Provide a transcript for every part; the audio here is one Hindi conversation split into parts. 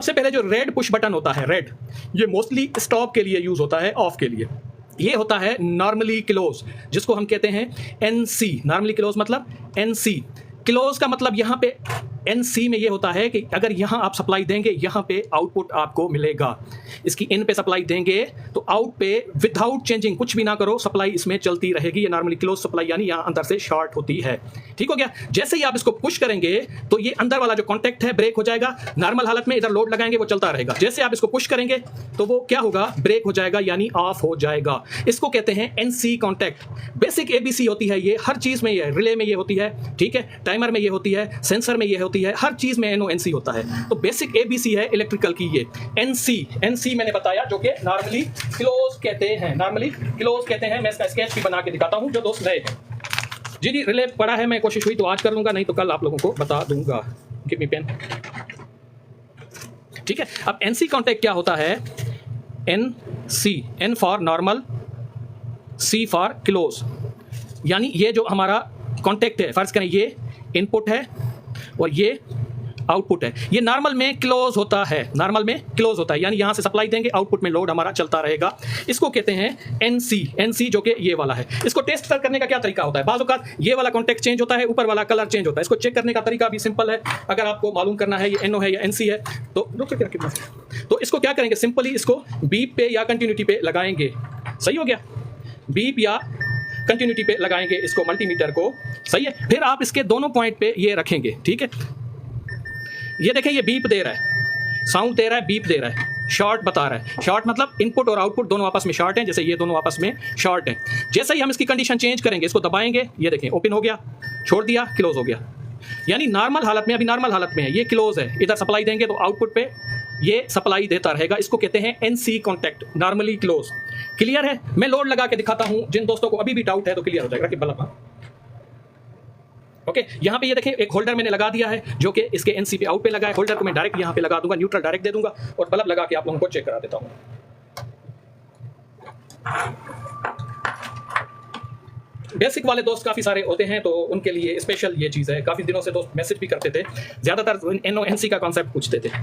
सबसे पहले जो रेड पुश बटन होता है, रेड, ये मोस्टली स्टॉप के लिए यूज होता है, ऑफ के लिए। ये होता है नॉर्मली क्लोज, जिसको हम कहते हैं एनसी। नॉर्मली क्लोज मतलब एनसी। क्लोज का मतलब यहाँ पे एनसी में ये होता है कि अगर यहाँ आप सप्लाई देंगे, यहाँ पे आउटपुट आपको मिलेगा। इसकी इन पे सप्लाई देंगे तो आउट पे विदाउट चेंजिंग, कुछ भी ना करो, सप्लाई इसमें चलती रहेगी। ये नॉर्मली क्लोज सप्लाई, यानी यहाँ अंदर से शॉर्ट होती है। ठीक हो गया। जैसे ही आप इसको पुश करेंगे तो ये अंदर वाला जो कॉन्टैक्ट है ब्रेक हो जाएगा। नॉर्मल हालत में इधर लोड लगाएंगे वो चलता रहेगा। जैसे आप इसको पुश करेंगे तो वो क्या होगा, ब्रेक हो जाएगा, यानी ऑफ हो जाएगा। इसको कहते हैं एनसी कॉन्टैक्ट। बेसिक एबीसी होती है ये, हर चीज में ये, रिले में ये होती है, ठीक है, टाइमर में ये होती है, सेंसर में ये होती है, हर चीज में एनओएनसी होता है। तो बेसिक एबीसी है इलेक्ट्रिकल की ये एनसी मैंने बताया, जो कि नॉर्मली क्लोज कहते हैं। नॉर्मली क्लोज कहते हैं। मैं इसका स्केच भी बना के दिखाता हूं जो दोस्त नए हैं। जी रिले पड़ा है, मैं कोशिश हुई तो आज कर लूंगा, नहीं तो कल आप लोगों को बता दूंगा। Give me pen. ठीक है। अब एनसी कॉन्टैक्ट क्या होता है, NC, N for normal, C for close, यानी ये जो हमारा कॉन्टैक्ट है, फर्ज करें ये इनपुट है और ये आउटपुट है। ये नॉर्मल में क्लोज होता है, नॉर्मल में क्लोज होता है, यानी यहां से सप्लाई देंगे, आउटपुट में लोड हमारा चलता रहेगा। इसको कहते हैं एनसी। एनसी जो कि ये वाला है। इसको टेस्ट करने का क्या तरीका होता है, बाज़ औक़ात ये वाला कॉन्टैक्ट चेंज होता है, ऊपर वाला कलर चेंज होता है। इसको चेक करने का तरीका भी सिंपल है। अगर आपको मालूम करना है ये एनओ है या एनसी है तो इसको क्या करेंगे, सिंपली इसको बीप पे या कंटिन्यूटी पे लगाएंगे। सही हो गया, बीप या कंटिन्यूटी पे लगाएंगे इसको, मल्टीमीटर को। सही है। फिर आप इसके दोनों पॉइंट पे ये रखेंगे। ठीक है। ये देखें, ये बीप दे रहा है, साउंड दे रहा है, बीप दे रहा है, शॉर्ट बता रहा है। शॉर्ट मतलब इनपुट और आउटपुट दोनों आपस में शॉर्ट हैं, जैसे ये दोनों आपस में शॉर्ट हैं। जैसे ही हम इसकी कंडीशन चेंज करेंगे, इसको दबाएंगे, ये देखें ओपन हो गया, छोड़ दिया, क्लोज हो गया। यानी नॉर्मल हालत में, अभी नॉर्मल हालत में है, ये क्लोज है। इधर सप्लाई देंगे तो आउटपुट पे ये सप्लाई देता रहेगा। इसको कहते हैं NC contact, normally close. Clear है। मैं लोड लगा के दिखाता हूं, जिन दोस्तों को अभी भी डाउट है तो क्लियर हो जाएगा कि बल्ब। ओके, यहाँ पे ये देखें, एक होल्डर मैंने लगा दिया है जो कि इसके एनसी पे आउट पे लगा है। होल्डर को मैं डायरेक्ट यहाँ पे लगा दूंगा, न्यूट्रल डायरेक्ट दे दूंगा और बल्ब लगा के आप लोगों को चेक करा देता हूँ। बेसिक वाले दोस्त काफ़ी सारे होते हैं तो उनके लिए स्पेशल ये चीज़ है। काफ़ी दिनों से दोस्त मैसेज भी करते थे, ज़्यादातर एनओएनसी का कॉन्सेप्ट पूछते थे।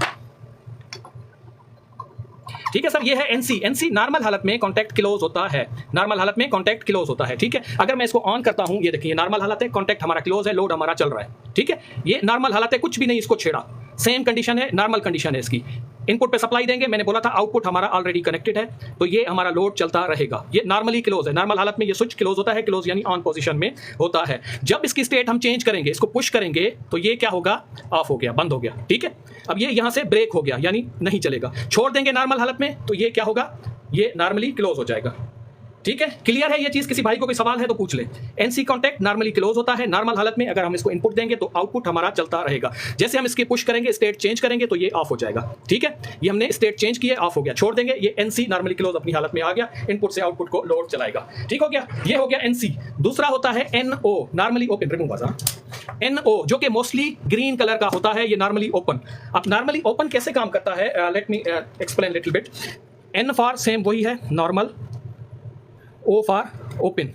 ठीक है सर, ये है एनसी। एनसी नॉर्मल हालत में कॉन्टैक्ट क्लोज होता है, नॉर्मल हालत में कॉन्टैक्ट क्लोज होता है। ठीक है। अगर मैं इसको ऑन करता हूं, ये देखिए नॉर्मल हालत है, कॉन्टैक्ट हमारा क्लोज है, लोड हमारा चल रहा है। ठीक है। ये नॉर्मल हालत है, कुछ भी नहीं इसको छेड़ा, सेम कंडीशन है, नॉर्मल कंडीशन है इसकी। इनपुट पे सप्लाई देंगे, मैंने बोला था आउटपुट हमारा ऑलरेडी कनेक्टेड है, तो ये हमारा लोड चलता रहेगा। ये नॉर्मली क्लोज है। नॉर्मल हालत में ये स्विच क्लोज होता है, क्लोज यानी ऑन पोजीशन में होता है। जब इसकी स्टेट हम चेंज करेंगे, इसको पुश करेंगे, तो ये क्या होगा, ऑफ हो गया, बंद हो गया। ठीक है। अब ये यहां से ब्रेक हो गया, यानी नहीं चलेगा। छोड़ देंगे नॉर्मल हालत में तो ये क्या होगा, ये नॉर्मली क्लोज हो जाएगा। ठीक है। क्लियर है ये चीज। किसी भाई को कोई सवाल है तो पूछ ले। एनसी कॉन्टैक्ट नॉर्मली क्लोज होता है। नॉर्मल हालत में अगर हम इसको इनपुट देंगे तो आउटपुट हमारा चलता रहेगा। जैसे हम इसकी पुश करेंगे, स्टेट चेंज करेंगे तो ये ऑफ हो जाएगा। ठीक है। ये हमने स्टेट चेंज किया, ऑफ हो गया, छोड़ देंगे, ये एनसी नॉर्मली क्लोज अपनी हालत में आ गया, इनपुट से आउटपुट को लोड चलाएगा। ठीक हो गया। ये हो गया एनसी। दूसरा होता है NO, normally open. Remove NO जो कि मोस्टली ग्रीन कलर का होता है, ये नॉर्मली ओपन। अब नॉर्मली ओपन कैसे काम करता है, let me explain little bit. N for same वही है, नॉर्मल, ओ फॉर ओपन।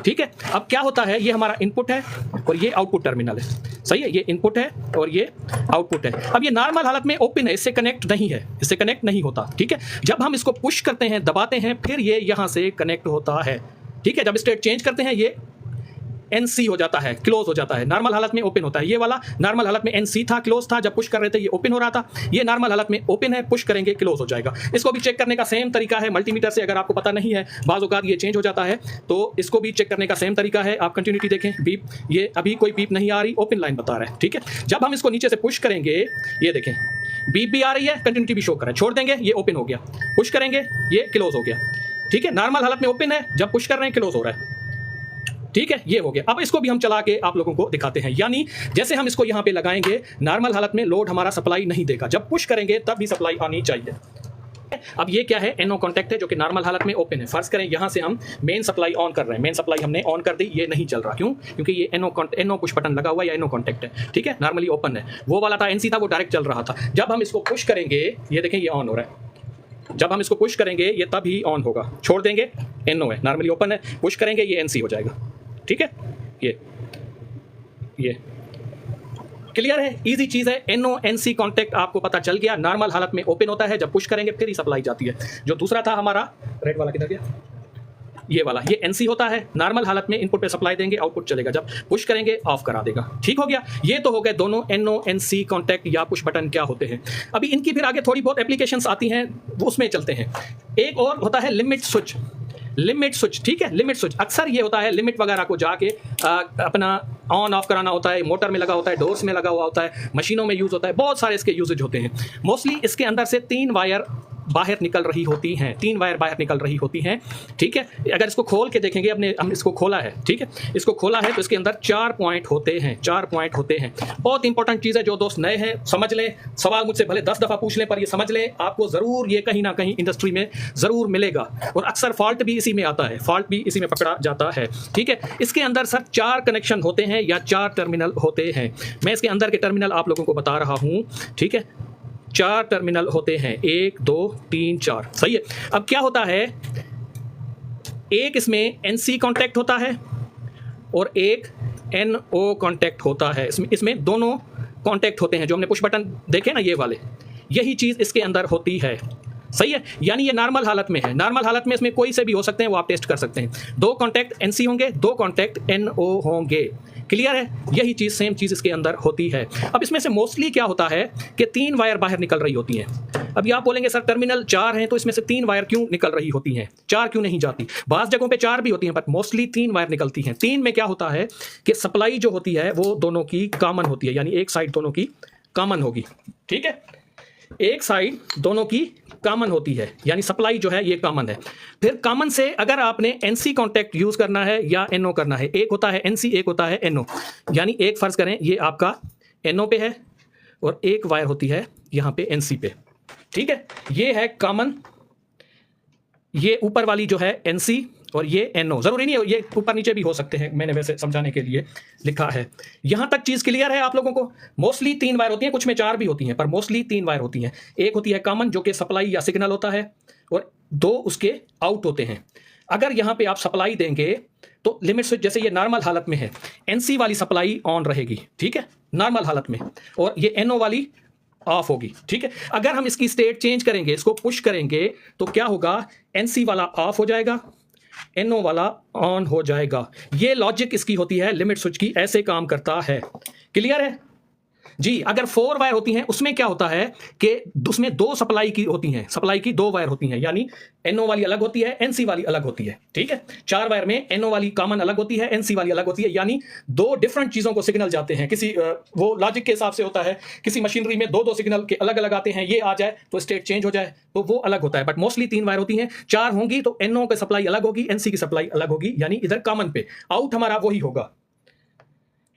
ठीक है। अब क्या होता है, ये हमारा इनपुट है और ये आउटपुट टर्मिनल है। सही है। ये इनपुट है और ये आउटपुट है। अब ये नॉर्मल हालत में ओपन है, इससे कनेक्ट नहीं है, इससे कनेक्ट नहीं होता। ठीक है। जब हम इसको पुश करते हैं, दबाते हैं, फिर ये यहां से कनेक्ट होता है। ठीक है। जब स्टेट चेंज करते हैं, ये एनसी हो जाता है, क्लोज हो जाता है। नॉर्मल हालत में ओपन होता है। ये वाला नॉर्मल हालत में एनसी था, क्लोज था, जब पुश कर रहे थे ये ओपन हो रहा था। ये नॉर्मल हालत में ओपन है, पुश करेंगे क्लोज हो जाएगा। इसको भी चेक करने का सेम तरीका है मल्टीमीटर से। अगर आपको पता नहीं है, बाज़ औक़ात ये चेंज हो जाता है, तो इसको भी चेक करने का सेम तरीका है। आप कंटिन्यूटी देखें, बीप, ये अभी कोई बीप नहीं आ रही, ओपन लाइन बता रहा है। ठीक है। जब हम इसको नीचे से पुश करेंगे, ये देखें बीप भी आ रही है, कंटिन्यूटी भी शो कर रहा है। छोड़ देंगे, ये ओपन हो गया, पुश करेंगे, ये क्लोज हो गया। ठीक है। नॉर्मल हालत में ओपन है, जब पुश कर रहे हैं क्लोज हो रहा है। ठीक है। ये हो गया। अब इसको भी हम चला के आप लोगों को दिखाते हैं। यानी जैसे हम इसको यहाँ पे लगाएंगे, नॉर्मल हालत में लोड हमारा सप्लाई नहीं देगा, जब पुश करेंगे तब भी सप्लाई आनी चाहिए। अब ये क्या है, एनओ कॉन्टैक्ट है जो कि नॉर्मल हालत में ओपन है। फर्ज करें यहाँ से हम मेन सप्लाई ऑन कर रहे हैं, मेन सप्लाई हमने ऑन कर दी, ये नहीं चल रहा। क्यों? क्योंकि ये एनओ पुश बटन लगा हुआ है या एनओ कॉन्टैक्ट है। ठीक है। नॉर्मली ओपन है। वो वाला था एनसी था, वो डायरेक्ट चल रहा था। जब हम इसको पुश करेंगे, ये देखें ये ऑन हो रहा है। जब हम इसको पुश करेंगे ये तब ही ऑन होगा। छोड़ देंगे, एनओ है, नॉर्मली ओपन है, पुश करेंगे ये एनसी हो जाएगा। ठीक है। ये क्लियर है, इजी चीज है। NO-NC कॉन्टैक्ट आपको पता चल गया, नॉर्मल हालत में ओपन होता है, जब पुश करेंगे फिर ही सप्लाई जाती है। जो दूसरा था हमारा रेड वाला किधर गया, ये वाला, ये NC होता है, नॉर्मल हालत में इनपुट पे सप्लाई देंगे आउटपुट चलेगा, जब पुश करेंगे ऑफ करा देगा। ठीक हो गया, ये तो हो गए दोनों NO-NC कॉन्टैक्ट या पुश बटन क्या होते हैं। अभी इनकी फिर आगे थोड़ी बहुत एप्लीकेशंस आती हैं, वो उसमें चलते हैं। एक और होता है लिमिट स्विच। लिमिट स्विच, ठीक है, लिमिट स्विच अक्सर ये होता है लिमिट वगैरह को जाके अपना ऑन ऑफ कराना होता है, मोटर में लगा होता है, डोर्स में लगा हुआ होता है, मशीनों में यूज होता है, बहुत सारे इसके यूजेज होते हैं। मोस्टली इसके अंदर से 3 वायर बाहर निकल रही होती हैं, 3 वायर बाहर निकल रही होती हैं। ठीक है, अगर इसको खोल के देखेंगे, अपने हम इसको खोला है, ठीक है, इसको खोला है तो इसके अंदर 4 पॉइंट होते हैं, 4 पॉइंट होते हैं। बहुत इंपॉर्टेंट चीज़ है, जो दोस्त नए हैं समझ लें, सवाल मुझसे भले 10 दफ़ा पूछ लें पर ये समझ लें, आपको ज़रूर ये कहीं ना कहीं इंडस्ट्री में ज़रूर मिलेगा। और अक्सर फॉल्ट भी इसी में आता है, फॉल्ट भी इसी में पकड़ा जाता है। ठीक है, इसके अंदर सर 4 कनेक्शन होते हैं या 4 टर्मिनल होते हैं। मैं इसके अंदर के टर्मिनल आप लोगों को बता रहा हूँ। ठीक है, 4 टर्मिनल होते हैं, 1 2 3 4, सही है। अब क्या होता है, एक इसमें NC कॉन्टैक्ट होता है और एक NO कॉन्टैक्ट होता है। इसमें दोनों कॉन्टैक्ट होते हैं, जो हमने पुश बटन देखे ना ये वाले, यही चीज़ इसके अंदर होती है, सही है। यानी ये नॉर्मल हालत में है, नॉर्मल हालत में इसमें कोई से भी हो सकते हैं, वो आप टेस्ट कर सकते हैं। 2 कॉन्टैक्ट NC होंगे, 2 कॉन्टैक्ट NO होंगे। क्लियर है, यही चीज़ सेम चीज़ इसके अंदर होती है। अब इसमें से मोस्टली क्या होता है कि 3 वायर बाहर निकल रही होती हैं। अब आप बोलेंगे सर टर्मिनल 4 हैं तो इसमें से 3 वायर क्यों निकल रही होती हैं, 4 क्यों नहीं जाती। बाज़ जगहों पे 4 भी होती हैं, बट मोस्टली 3 वायर निकलती हैं। 3 में क्या होता है कि सप्लाई जो होती है वो दोनों की कॉमन होती है, यानी एक साइड दोनों की कॉमन होगी। ठीक है, एक साइड दोनों की कॉमन होती है, यानी सप्लाई जो है ये कॉमन है। फिर कॉमन से अगर आपने NC कॉन्टैक्ट यूज करना है या NO करना है, एक होता है NC, एक होता है NO। यानी एक फर्ज करें ये आपका NO पे है और एक वायर होती है यहाँ पे NC पे। ठीक है, ये है कॉमन, ये ऊपर वाली जो है NC और ये NO। जरूरी नहीं है ये ऊपर नीचे भी हो सकते हैं, मैंने वैसे समझाने के लिए लिखा है। यहां तक चीज क्लियर है आप लोगों को। मोस्टली 3 वायर होती हैं, कुछ में 4 भी होती हैं, पर मोस्टली 3 वायर होती हैं। एक होती है कॉमन जो कि सप्लाई या सिग्नल होता है, और 2 उसके आउट होते हैं। अगर यहां पे आप सप्लाई देंगे तो लिमिट स्विच, जैसे ये नॉर्मल हालत में है, NC वाली सप्लाई ऑन रहेगी, ठीक है, नॉर्मल हालत में, और ये NO वाली ऑफ होगी। ठीक है, अगर हम इसकी स्टेट चेंज करेंगे, इसको पुश करेंगे तो क्या होगा, NC वाला ऑफ हो जाएगा, NO वाला ऑन हो जाएगा। ये लॉजिक इसकी होती है, लिमिट स्विच की ऐसे काम करता है। क्लियर है जी। अगर 4 वायर होती हैं उसमें क्या होता है कि उसमें 2 सप्लाई की होती हैं, सप्लाई की 2 वायर होती हैं, यानी NO वाली अलग होती है, NC वाली अलग होती है। ठीक है, 4 वायर में NO वाली कॉमन अलग होती है, NC वाली अलग होती है, यानी 2 डिफरेंट चीजों को सिग्नल जाते हैं। किसी वो लॉजिक के हिसाब से होता है, किसी मशीनरी में 2 सिग्नल के अलग अलग आते हैं, ये आ जाए तो स्टेट चेंज हो जाए तो वो अलग होता है। बट मोस्टली 3 वायर होती हैं, 4 होंगी तो NO की सप्लाई अलग होगी, NC की सप्लाई अलग होगी, यानी इधर कॉमन पे आउट हमारा वही होगा।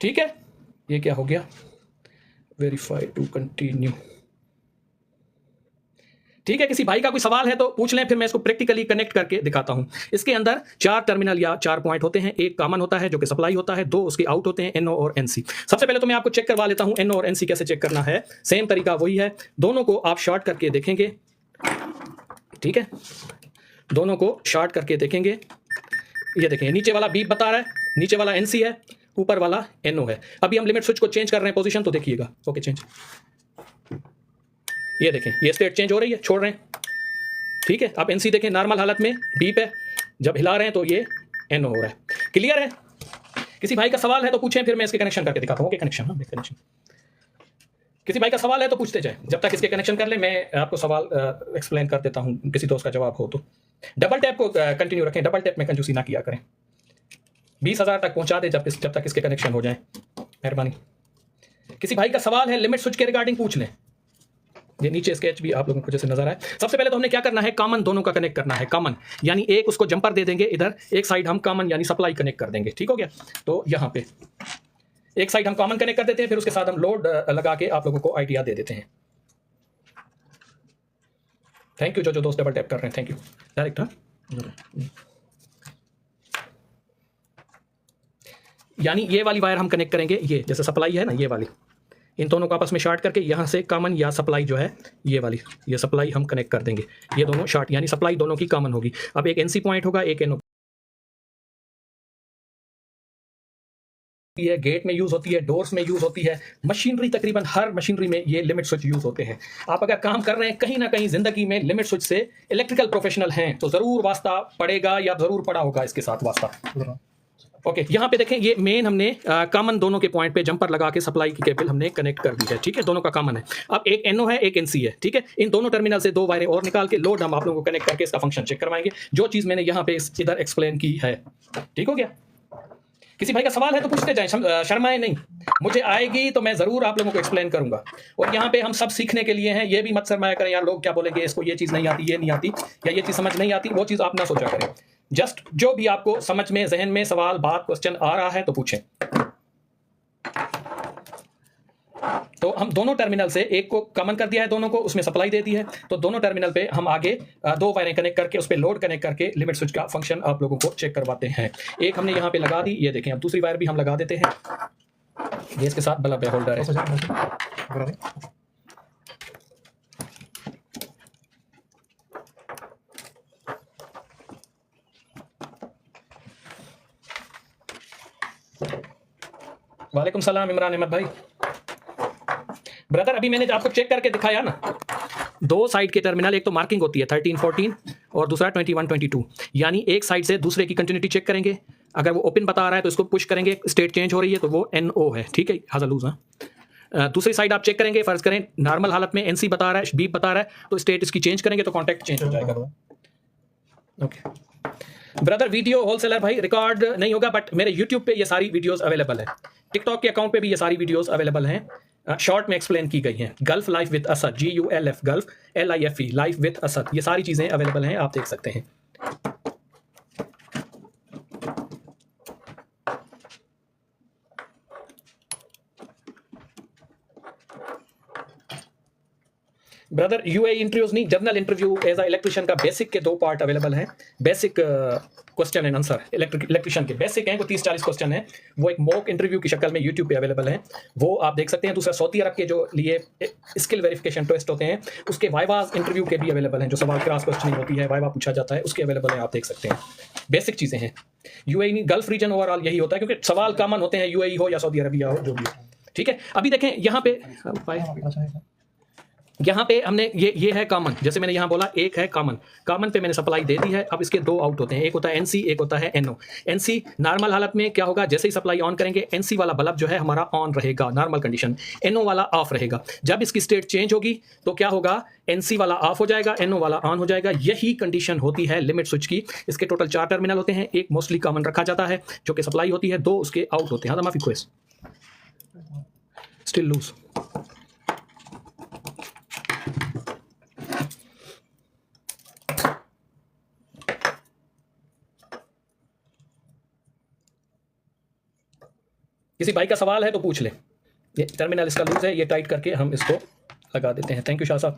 ठीक है, ये क्या हो गया, वेरीफाई टू कंटिन्यू। ठीक है, किसी भाई का कोई सवाल है तो पूछ लें, फिर मैं इसको प्रैक्टिकली कनेक्ट करके दिखाता हूं। इसके अंदर 4 टर्मिनल या 4 पॉइंट होते हैं, एक कॉमन होता है जो कि सप्लाई होता है, 2 उसके आउट होते हैं, NO और NC। सबसे पहले तो मैं आपको चेक करवा लेता हूं NO और NC कैसे चेक करना है। सेम तरीका वही है, दोनों को आप शॉर्ट करके देखेंगे। ठीक है, दोनों को शॉर्ट करके देखेंगे। ये देखें, नीचे वाला बीप बता रहा है, नीचे वाला NC है, ऊपर वाला NO है। अभी हम लिमिट स्विच को चेंज कर रहे हैं पोजीशन, तो देखिएगा। ओके, चेंज, ये देखें, ये स्टेट चेंज हो रही है, छोड़ रहे हैं। ठीक है, आप NC देखें, नॉर्मल हालत में बीप है, जब हिला रहे हैं तो ये NO हो रहा है। क्लियर है, किसी भाई का सवाल है तो पूछें, फिर मैं इसके कनेक्शन करके दिखाता हूँ। ओके, कनेक्शन, हाँ कनेक्शन, किसी भाई का सवाल है तो पूछते जाए, जब तक इसके कनेक्शन कर ले मैं आपको सवाल एक्सप्लेन कर देता हूँ, किसी दोस्त का जवाब हो तो। डबल टैप को कंटिन्यू रखें, डबल टैप में कंजूसी ना किया करें। 20,000 तक पहुंचा दे जब तक इसके कनेक्शन हो जाए, मेहरबानी। किसी भाई का सवाल है लिमिट स्विच के रिगार्डिंग पूछ लें। ये नीचे स्केच भी आप लोगों को जैसे नजर आए। सबसे पहले तो हमने क्या करना है, कॉमन दोनों का कनेक्ट करना है। कॉमन यानी एक उसको जंपर दे देंगे, इधर एक साइड हम कॉमन यानी सप्लाई कनेक्ट कर देंगे। ठीक हो गया, तो यहाँ पे एक साइड हम कॉमन कनेक्ट कर देते हैं, फिर उसके साथ हम लोड लगा के आप लोगों को आइडिया दे देते हैं। थैंक यू जो दोस्त डबल टैप कर रहे हैं, थैंक यू। डायरेक्ट, हाँ, यानी ये वाली वायर हम कनेक्ट करेंगे, ये जैसे सप्लाई है ना, ये वाली, इन दोनों को आपस में शॉर्ट करके यहाँ से कॉमन या सप्लाई जो है ये वाली, ये सप्लाई हम कनेक्ट कर देंगे। ये दोनों शॉर्ट यानी सप्लाई दोनों की कॉमन होगी। अब एक NC पॉइंट होगा, एक NO है, गेट में यूज होती है, डोर्स में यूज होती है, मशीनरी तकरीबन हर मशीनरी में ये लिमिट स्विच यूज होते हैं। आप अगर काम कर रहे हैं कहीं ना कहीं जिंदगी में लिमिट स्विच से, इलेक्ट्रिकल प्रोफेशनल हैं तो जरूर वास्ता पड़ेगा या जरूर पड़ा होगा इसके साथ वास्ता। ओके यहाँ पे देखें, ये मेन हमने कॉमन दोनों के पॉइंट पे जंपर लगा के सप्लाई की केबल हमने कनेक्ट कर दी है, ठीक है, दोनों का कॉमन है। अब एक NO है, एक NC है, ठीक है, इन दोनों टर्मिनल से 2 वायरें और निकाल के लोड हम आप लोगों को कनेक्ट करके इसका फंक्शन चेक करवाएंगे, जो चीज़ मैंने यहाँ पे इधर एक्सप्लेन की है। ठीक हो गया? किसी भाई का सवाल है तो पूछते जाएं, शर्माए नहीं, मुझे आएगी तो मैं जरूर आप लोगों को एक्सप्लेन करूंगा। और यहाँ पे हम सब सीखने के लिए हैं, ये भी मत शर्माया करें यार लोग क्या बोलेंगे, इसको ये चीज़ नहीं आती, ये नहीं आती, या ये चीज़ समझ नहीं आती, वो चीज़ आप ना सोचा करें। जस्ट जो भी आपको समझ में, जहन में सवाल, बात, क्वेश्चन आ रहा है तो पूछें। तो हम दोनों टर्मिनल से एक को कॉमन कर दिया है, दोनों को उसमें सप्लाई दे दी है, तो दोनों टर्मिनल पे हम आगे 2 वायरें कनेक्ट करके उस पर लोड कनेक्ट करके लिमिट स्विच का फंक्शन आप लोगों को चेक करवाते हैं। एक हमने यहाँ पे लगा दी, ये देखें, अब दूसरी वायर भी हम लगा देते हैं, ये इसके साथ बल्ब है, होल्डर है। वालेकुम सलाम इमरान अहमद भाई। ब्रदर अभी मैंने आपको चेक करके दिखाया ना, 2 साइड के टर्मिनल, एक तो मार्किंग होती है 13, 14 और दूसरा 21, 22, यानी एक साइड से दूसरे की कंटिन्यूटी चेक करेंगे। अगर वो ओपन बता रहा है तो इसको पुश करेंगे, स्टेट चेंज हो रही है तो वो NO है, ठीक है, हाजा लूज। दूसरी साइड आप चेक करेंगे, फर्ज करें नॉर्मल हालत में NC बता रहा है, बीप बता रहा है, तो स्टेट इसकी चेंज करेंगे तो कॉन्टैक्ट चेंज हो जाएगा। ओके ब्रदर, वीडियो होलसेलर भाई रिकॉर्ड नहीं होगा, बट मेरे यूट्यूब पे ये सारी वीडियोस अवेलेबल है, टिकटॉक के अकाउंट पे भी ये सारी वीडियोस अवेलेबल हैं, शॉर्ट में एक्सप्लेन की गई हैं। Gulf life with Asad, GULF Gulf LIFE life with Asad, ये सारी चीज़ें अवेलेबल हैं, आप देख सकते हैं। ब्रदर UAE इंटरव्यूज नहीं, general interview as a electrician का बेसिक के 2 पार्ट अवेलेबल हैं। Basic question and answer, electrician के बेसिक हैं, को 30-40 क्वेश्चन हैं, वो एक मॉक इंटरव्यू की शक्ल में यूट्यूब पे अवेलेबल है, वो आप देख सकते हैं। दूसरा सऊदी अरब के जो लिए स्किल वेरिफिकेशन टेस्ट होते हैं, उसके वाइवाज इंटरव्यू के भी अवेलेबल हैं, जो सवाल क्रॉस क्वेश्चनिंग होती है, वाइवा पूछा जाता है, उसके अवेलेबल हैं, आप देख सकते हैं। बेसिक चीज़ें हैं। UAE गल्फ रीजन ओवरऑल यही होता है, क्योंकि सवाल कॉमन होते हैं, UAE हो या सऊदी अरबिया हो, जो भी हो, ठीक है। अभी देखें यहाँ पे हमने ये है कॉमन, जैसे मैंने यहाँ बोला एक है कॉमन, कॉमन पे मैंने सप्लाई दे दी है। अब इसके 2 आउट होते हैं, एक होता है NC, एक होता है NO। NC नॉर्मल हालत में क्या होगा, जैसे ही सप्लाई ऑन करेंगे NC वाला बल्ब जो है हमारा ऑन रहेगा, नॉर्मल कंडीशन, NO वाला ऑफ रहेगा। जब इसकी स्टेट चेंज होगी तो क्या होगा, NC वाला ऑफ हो जाएगा, NO वाला ऑन हो जाएगा। यही कंडीशन होती है लिमिट स्विच की। इसके टोटल 4 टर्मिनल होते हैं, एक मोस्टली कॉमन रखा जाता है जो कि सप्लाई होती है, 2 उसके आउट होते हैं। माफी क्वेश्चन स्टिल लूज। किसी भाई का सवाल है तो पूछ ले। ये टर्मिनल इसका लूज है, ये टाइट करके हम इसको लगा देते हैं। थैंक यू शाह साहब।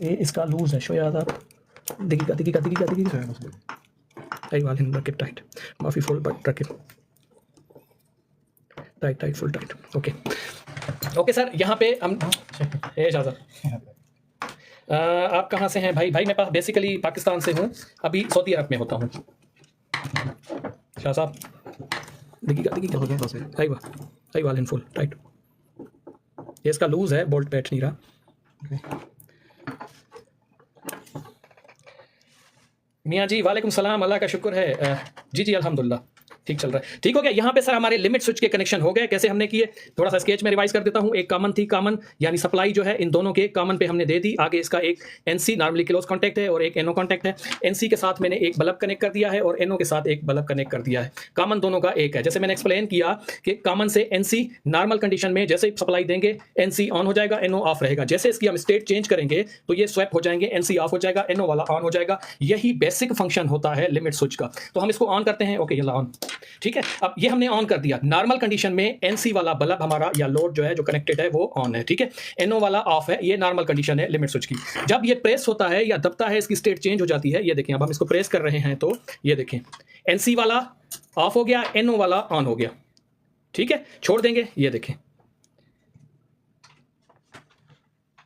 ये इसका लूज है, शो याद आप दिखेगा। अयवाल हिंद रकिब टाइट, माफी फुल बट रकिब tight full tight. Okay sir, यहाँ पे हम आप कहाँ से हैं भाई? मैं बेसिकली पाकिस्तान से हूँ, अभी सऊदी अरब में होता हूँ। शाह साहब दिखेगा अयवाल हिंद फुल टाइट, ये इसका लूज है, बोल्ट बैठ नहीं रहा। मियाँ जी वालेकुम सलाम, अल्लाह का शुक्र है। जी अल्हम्दुलिल्लाह ठीक चल रहा है, ठीक हो गया। यहाँ पे सर हमारे लिमिट स्विच के कनेक्शन हो गए। कैसे हमने किए, थोड़ा सा स्केच में रिवाइज कर देता हूँ। एक कॉमन थी, कॉमन यानी सप्लाई जो है इन दोनों के कॉमन पे हमने दे दी। आगे इसका एक NC नॉर्मली क्लोज कॉन्टैक्ट है और एक NO कॉन्टैक्ट है। NC के साथ मैंने एक बल्ब कनेक्ट कर दिया है और NO के साथ एक बल्ब कनेक्ट कर दिया है। कॉमन दोनों का एक है। जैसे मैंने एक्सप्लेन किया कि कॉमन से NC नॉर्मल कंडीशन में जैसे सप्लाई देंगे NC ऑन हो जाएगा, NO ऑफ रहेगा। जैसे इसकी हम स्टेट चेंज करेंगे तो ये स्वैप हो जाएंगे, NC ऑफ हो जाएगा, NO वाला ऑन हो जाएगा। यही बेसिक फंक्शन होता है लिमिट स्विच का। तो हम इसको ऑन करते हैं। ओके, ये ऑन। ठीक है, अब ये हमने ऑन कर दिया। नॉर्मल कंडीशन में एनसी वाला बल्ब हमारा या लोड जो है जो कनेक्टेड है वो ऑन है, ठीक है। एनओ वाला ऑफ है, ये नॉर्मल कंडीशन है लिमिट स्विच की। जब ये प्रेस होता है या दबता है, इसकी स्टेट चेंज हो जाती है। ये देखें, अब हम इसको प्रेस कर रहे हैं तो ये देखें एनसी वाला ऑफ हो गया, एनओ वाला ऑन हो गया, ठीक है। छोड़ देंगे, ये देखें,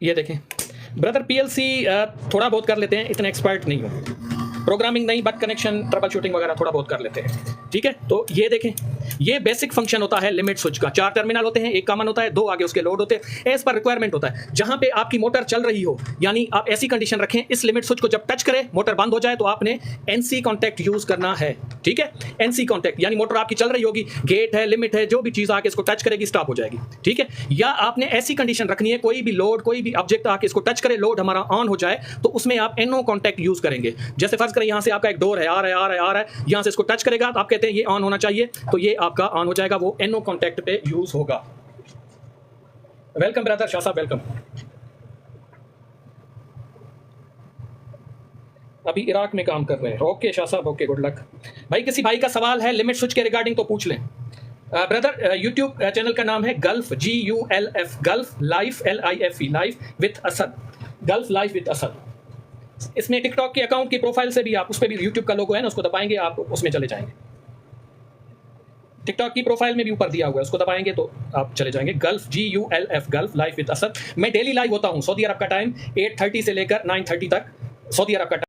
ये देखें ब्रदर पीएलसी थोड़ा बहुत कर लेते हैं, इतने एक्सपर्ट नहीं हूँ, प्रोग्रामिंग नहीं, बट कनेक्शन ट्रबल शूटिंग वगैरह थोड़ा बहुत कर लेते हैं, ठीक है। तो ये देखें, ये बेसिक फंक्शन होता है लिमिट स्विच का। 4 टर्मिनल होते हैं, एक कॉमन होता है, 2 आगे उसके लोड होते हैं। एज पर रिक्वायरमेंट होता है, जहां पे आपकी मोटर चल रही हो, यानी आप ऐसी कंडीशन रखें इस लिमिट स्विच को जब टच करे मोटर बंद हो जाए तो आपने एनसी कॉन्टैक्ट यूज करना है, ठीक है। एनसी कॉन्टैक्ट यानी मोटर आपकी चल रही होगी, गेट है, लिमिट है, जो भी चीज आके इसको टच करेगी स्टॉप हो जाएगी, ठीक है। या आपने ऐसी कंडीशन रखनी है, कोई भी लोड, कोई भी ऑब्जेक्ट आके इसको टच करे, लोड हमारा ऑन हो जाए, तो उसमें आप एनओ कॉन्टैक्ट यूज करेंगे। जैसे फर्ज करें यहां से आपका एक डोर है, आ रहा है, यहां से इसको टच करेगा तो आप कहते हैं ये ऑन होना चाहिए, तो ये आपका ऑन हो जाएगा, वो एनओ कॉन्टैक्ट पे यूज होगा। वेलकम ब्रदर शाह साहब, वेलकम। अभी इराक में काम कर रहे हैं, ओके शाह साहब, ओके, गुड लक भाई। किसी भाई का सवाल है लिमिट स्विच के रिगार्डिंग तो पूछ लें। ब्रदर यूट्यूब चैनल का नाम है gulf, GULF, gulf life, LIFE, life with Asad, gulf life with Asad. इसमें टिकटॉक के अकाउंट की प्रोफाइल से भी आप, उस पर भी यूट्यूब का लोगो है ना, उसको दबाएंगे आप उसमें चले जाएंगे। टिकटॉक की प्रोफाइल में भी ऊपर दिया हुआ है, उसको दबाएंगे तो आप चले जाएंगे। Gulf GULF, gulf life with Asad. मैं डेली लाइव होता हूँ, सऊदी अरब का टाइम 8:30 से लेकर 9:30 तक, सऊदी अरब का